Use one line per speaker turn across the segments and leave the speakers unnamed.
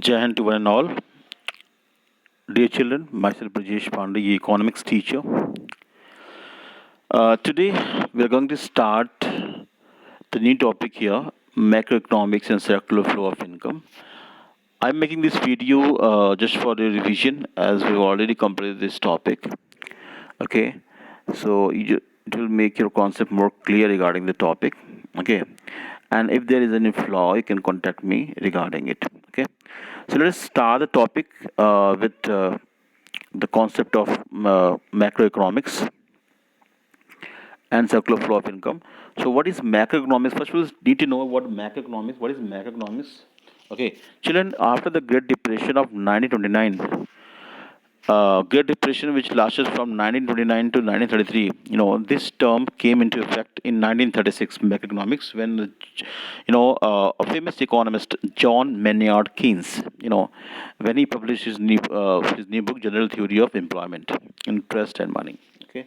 Jai Hind to one and all. Dear children, myself B.D Pandey, economics teacher. Today we are going to start the new topic here, macroeconomics and circular flow of income. I'm making this video just for the revision as we've already completed this topic. Okay, so it will make your concept more clear regarding the topic. Okay, and if there is any flaw, you can contact me regarding it. Okay, so let us start the topic with the concept of macroeconomics and circular flow of income. So, what is macroeconomics? First, we need to know what macroeconomics. What is macroeconomics? Okay, children. After the Great Depression of 1929, Great Depression, which lasted from 1929 to 1933, this term came into effect in 1936, macroeconomics, when, a famous economist, John Maynard Keynes, when he published his new book, General Theory of Employment, Interest and Money. Okay,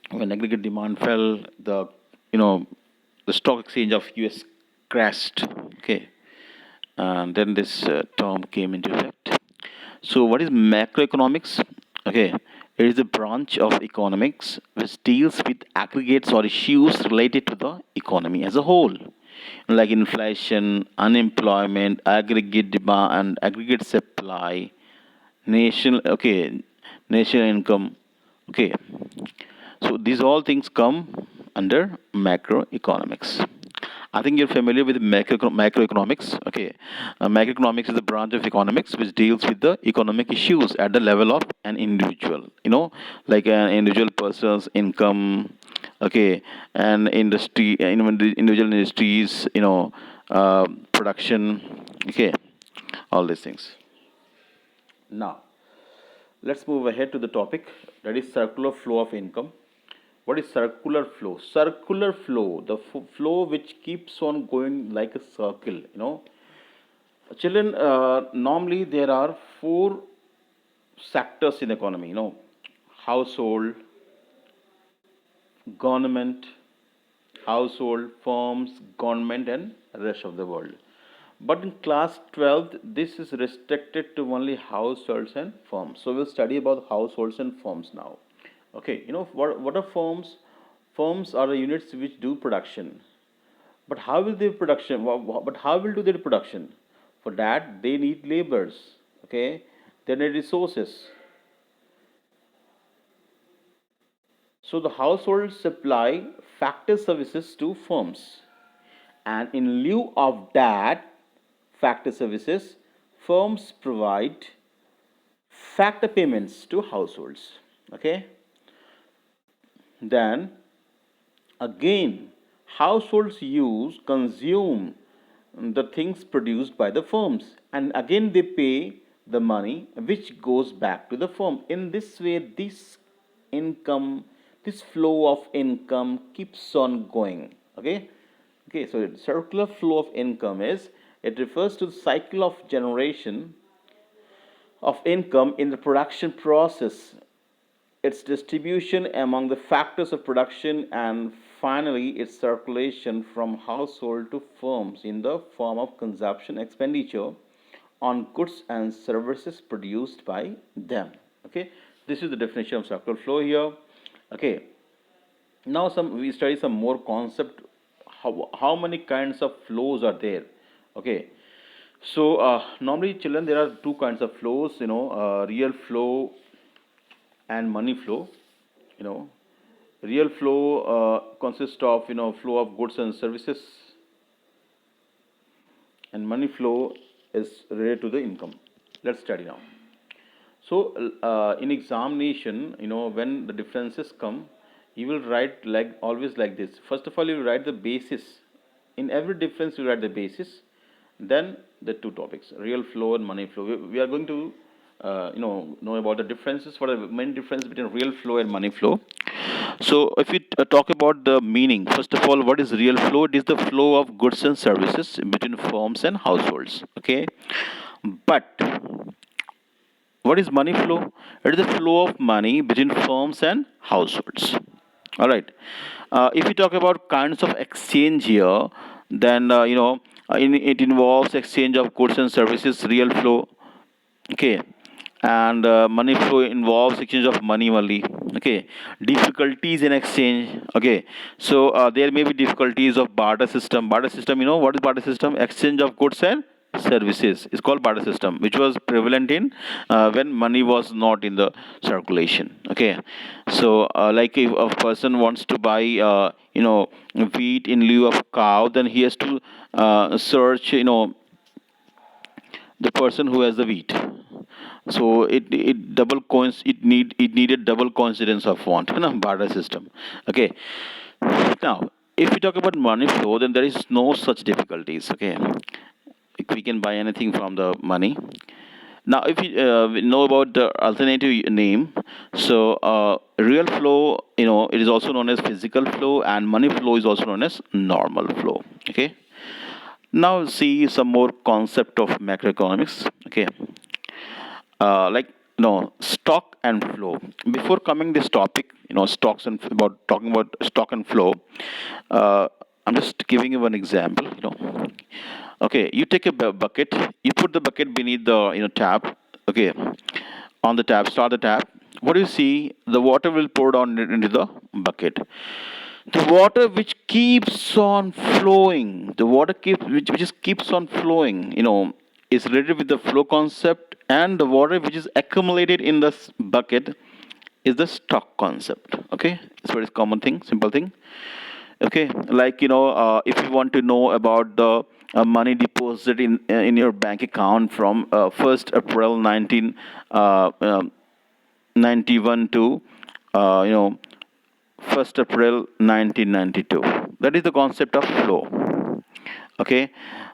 when aggregate demand fell, the stock exchange of U.S. crashed. Okay, and then this term came into effect. So, what is macroeconomics? Okay, it is a branch of economics which deals with aggregates or issues related to the economy as a whole, like inflation, unemployment, aggregate demand, and aggregate supply, national income. Okay, so these all things come under macroeconomics. I think you're familiar with macroeconomics. Okay, macroeconomics is a branch of economics which deals with the economic issues at the level of an individual. Like an individual person's income. Okay, and industry, individual industries. Production. Okay, all these things. Now, let's move ahead to the topic, that is circular flow of income. What is circular flow? Circular flow, the flow which keeps on going like a circle. Children, normally there are four sectors in the economy. Household, government, household, firms, government, and rest of the world. But in class 12th, this is restricted to only households and firms. So we'll study about households and firms now. Okay, what are firms? Firms are the units which do production. But how will they production? But how will do their production? For that, they need laborers. Okay, they need resources. So the households supply factor services to firms, and in lieu of that factor services, firms provide factor payments to households. Okay. Then again, households consume the things produced by the firms, and again they pay the money which goes back to the firm. In this way, this flow of income keeps on going. Okay. So the circular flow of income it refers to the cycle of generation of income in the production process, its distribution among the factors of production, and finally its circulation from household to firms in the form of consumption expenditure on goods and services produced by them. Okay, this is the definition of circular flow here. Okay, now we study some more concept. How many kinds of flows are there? Okay, so normally children, there are two kinds of flows. Real flow and money flow. Real flow consists of flow of goods and services, and money flow is related to the income. Let's study now. So in examination, when the differences come, you will write like always like this. First of all, you will write the basis. In every difference, you write the basis. Then the two topics: real flow and money flow. We are going to know about the differences. What are the main difference between real flow and money flow? So if we talk about the meaning, first of all, what is real flow? It is the flow of goods and services between firms and households. Okay, but what is money flow? It is the flow of money between firms and households. All right. If we talk about kinds of exchange here, then It involves exchange of goods and services, real flow. Okay. And money flow involves exchange of money only. Okay. Difficulties in exchange. Okay. So there may be difficulties of barter system. Barter system, what is barter system? Exchange of goods and services is called barter system, which was prevalent in when money was not in the circulation. Okay. So like if a person wants to buy wheat in lieu of cow, then he has to search the person who has the wheat. So it needed double coincidence of want, barter system. Okay. Now, if we talk about money flow, then there is no such difficulties. Okay, we can buy anything from the money. Now, if you we know about the alternative name, so real flow, it is also known as physical flow, and money flow is also known as normal flow. Okay. Now, see some more concept of macroeconomics. Okay, like stock and flow. Before coming this topic, stocks and about talking about stock and flow, I'm just giving you one example. Okay, you take a bucket, you put the bucket beneath the tap. Okay, on the tap, start the tap. What do you see? The water will pour down into the bucket. The water which keeps on flowing, the water which just keeps on flowing, is related with the flow concept, and the water which is accumulated in the bucket is the stock concept. Okay, it's a very common thing, simple thing. Okay, like if you want to know about the money deposit in your bank account from 1st April 1991 to you know 1st April 1992. That is the concept of flow. Okay.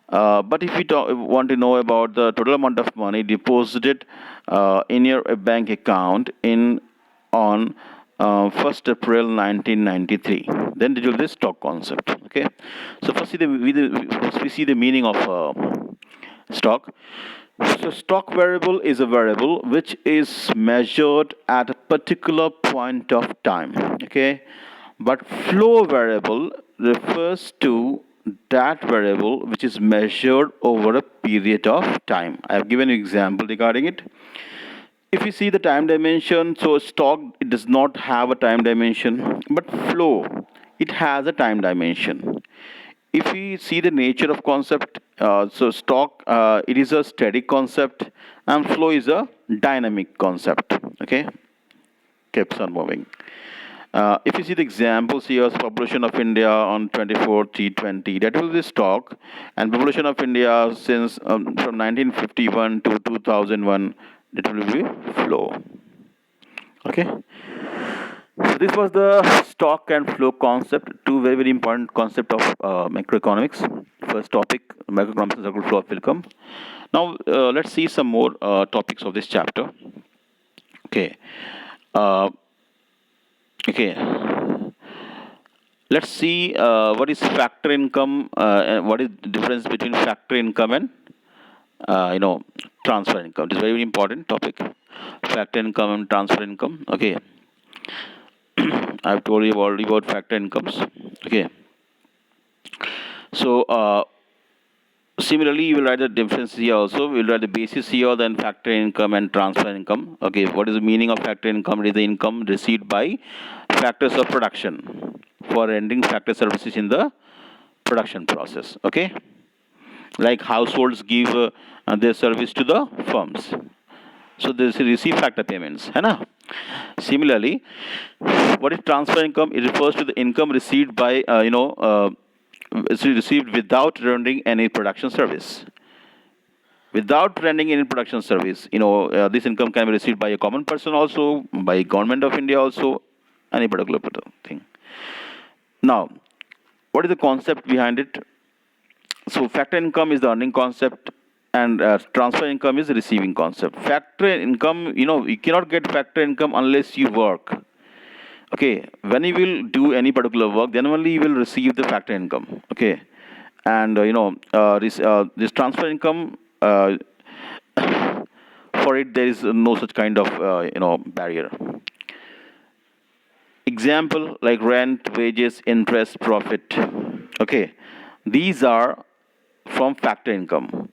But if we want to know about the total amount of money deposited in your bank account on 1st April 1993, then it will be stock concept. Okay. So first we see the meaning of stock. So stock variable is a variable which is measured at a particular point of time. Okay, but flow variable refers to that variable which is measured over a period of time. I have given an example regarding it. If you see the time dimension, so stock, it does not have a time dimension, but flow, it has a time dimension. If we see the nature of concept, so stock, it is a static concept, and flow is a dynamic concept. Okay, keeps on moving. If you see the examples here, population of India on 24/3/20, that will be stock, and population of India since from 1951 to 2001, that will be flow. Okay. So this was the stock and flow concept, two very, very important concept of macroeconomics. First topic, macroeconomics and circle flow of income. Now let's see some more topics of this chapter. Okay. Uh, okay. Let's see what is factor income. And what is the difference between factor income and transfer income? It is very, very important topic. Factor income and transfer income. Okay. I've told you already about factor incomes. Okay. So similarly, you will write the difference here also. We'll write the basis here, then factor income and transfer income. Okay. What is the meaning of factor income? It is the income received by factors of production for rendering factor services in the production process. Okay. Like households give their service to the firms. So they receive factor payments. है ना? Similarly, what is transfer income? It refers to the income received by received without rendering any production service. Without rendering any production service, this income can be received by a common person also, by government of India also, any particular thing. Now, what is the concept behind it? So factor income is the earning concept, and transfer income is the receiving concept. Factor income, you cannot get factor income unless you work. Okay, when you will do any particular work, then only you will receive the factor income. Okay, and this transfer income, for it there is no such kind of barrier. Example like rent, wages, interest, profit. Okay, these are from factor income.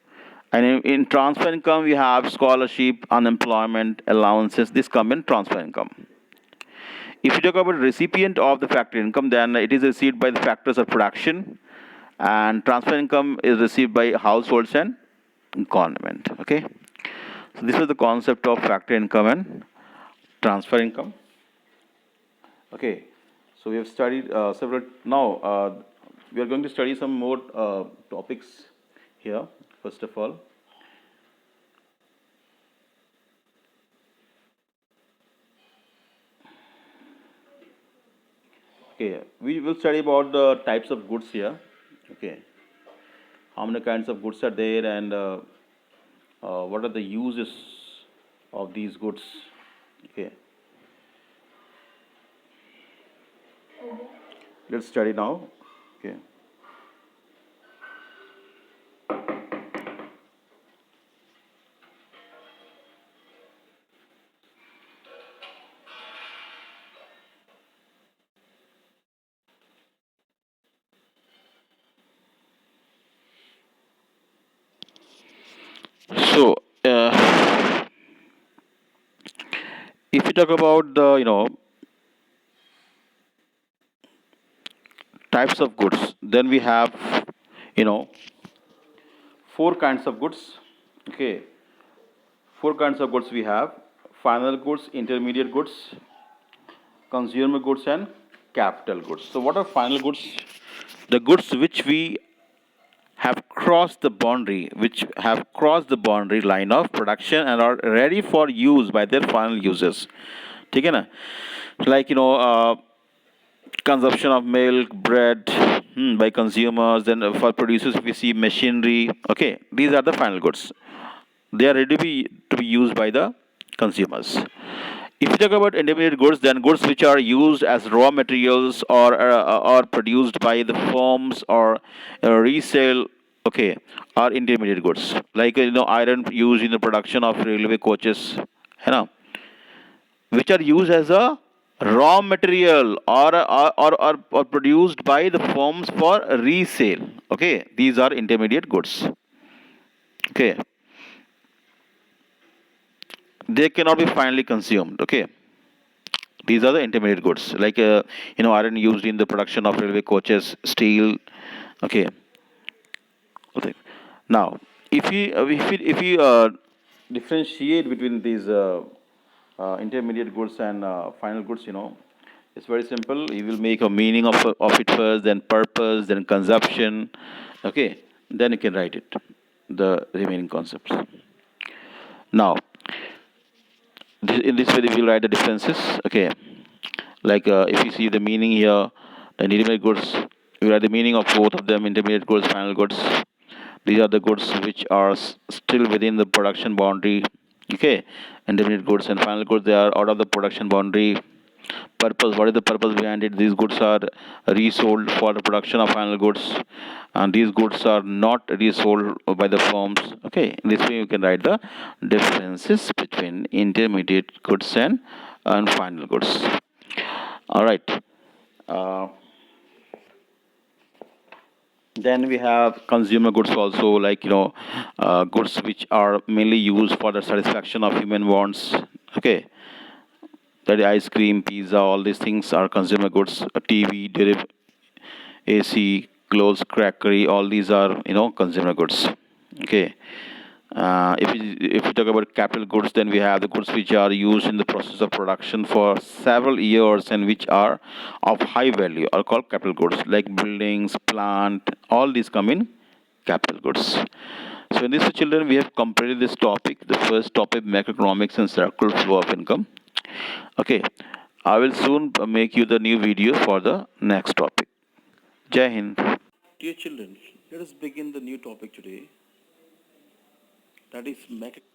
And in transfer income, we have scholarship, unemployment, allowances. This come in transfer income. If you talk about recipient of the factor income, then it is received by the factors of production, and transfer income is received by households and government. Okay, so this is the concept of factor income and transfer income. Okay, so we have studied several. Now we are going to study some more topics here. First of all, okay, we will study about the types of goods here. Okay, how many kinds of goods are there, and what are the uses of these goods. Okay, let's study now. Okay. So, if you talk about the types of goods, then we have you know four kinds of goods. Okay, four kinds of goods we have: final goods, intermediate goods, consumer goods, and capital goods. So, what are final goods? The goods which we have crossed the boundary, which have crossed the boundary line of production and are ready for use by their final users. ठीक है ना? Like consumption of milk, bread by consumers. Then for producers, we see machinery. Okay, these are the final goods. They are ready to be used by the consumers. If you talk about intermediate goods, then goods which are used as raw materials or produced by the firms or resale, okay, are intermediate goods. Like iron used in the production of railway coaches, which are used as a raw material or produced by the firms for resale. Okay, these are intermediate goods. Okay, they cannot be finally consumed. Okay, these are the intermediate goods, like iron used in the production of railway coaches, steel. Okay, okay. Now, if we differentiate between these intermediate goods and final goods, it's very simple. You will make a meaning of it first, then purpose, then consumption. Okay, then you can write it, the remaining concepts. Now, in this way, we will write the differences. Okay, like if you see the meaning here, the intermediate goods, we write the meaning of both of them: intermediate goods, final goods. These are the goods which are still within the production boundary. Okay, intermediate goods and final goods, they are out of the production boundary. Purpose, what is the purpose behind it? These goods are resold for the production of final goods, and these goods are not resold by the firms. Okay, in this way you can write the differences between intermediate goods and final goods. All right. uh, then we have consumer goods also, like goods which are mainly used for the satisfaction of human wants. Okay, that ice cream, pizza, all these things are consumer goods. A TV, AC, clothes, crackery, all these are consumer goods. Okay. If we talk about capital goods, then we have the goods which are used in the process of production for several years and which are of high value are called capital goods, like buildings, plant, all these come in capital goods. So in this, children, we have completed this topic, the first topic, macroeconomics and circular flow of income. Okay, I will soon make you the new video for the next topic. Jai Hind. Dear children, let us begin the new topic today, that is macroeconomics.